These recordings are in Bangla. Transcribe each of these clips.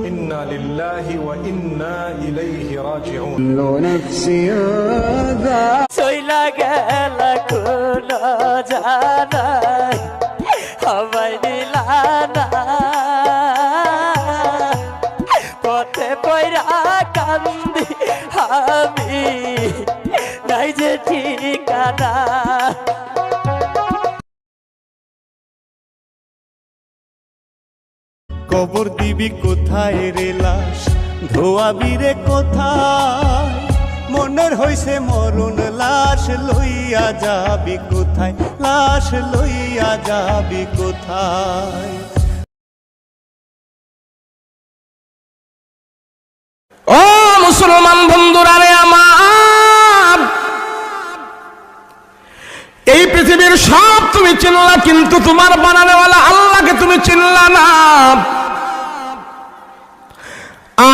ইন্না লিল্লাহি ওয়া ইন্না ইলাইহি রাজিউন। চইলা গেল কোন জানাই আমায় দিলানা পথে পয়রা কান্দি আমি নাই যে ঠিকানা। কবর দিবি কোথায় রে লাশ, ধোয়াবি রে কোথায়? মনের হইছে মরণ, লাশ লইয়া যাবি কোথায়? লাশ লইয়া যাবি কোথায়? ও মুসলমান বন্ধুরা রে আমার, এই পৃথিবীর সব তুমি চিনলা, কিন্তু তোমার বানানোওয়ালা আল্লাহকে তুমি চিনলা না।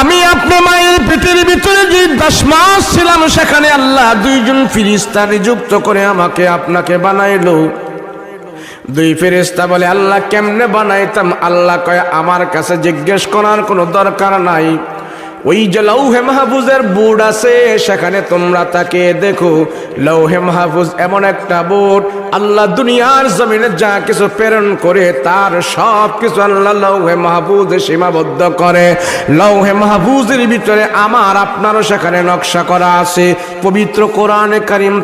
আমি আপনি মায়ের পেটের ভিতরে যে 10 মাস ছিলাম, সেখানে আল্লাহ 2 জন ফেরেশতা নিযুক্ত করে আমাকে আপনাকে বানাইলো। 2 ফেরেশতা বলে, আল্লাহ কেমনে বানাইতাম? আল্লাহ কয়, আমার কাছে জিজ্ঞেস করার কোনো দরকার নাই। ওই যে লৌহে মাহফুজের বোর্ড আছে, সেখানে তোমরা তাকে দেখো। লৌহে মাহফুজ এমন একটা বোর্ড, আল্লাহ দুনিয়ার জমিনে যা কিছু প্রেরণ করে তার সব কিছু আল্লাহ লৌহে মাহফুজে সীমাবদ্ধ করে। লৌহে মাহফুজের ভিতরে আমার আপনারও সেখানে নকশা করা আছে। পবিত্র কোরআনে কারীম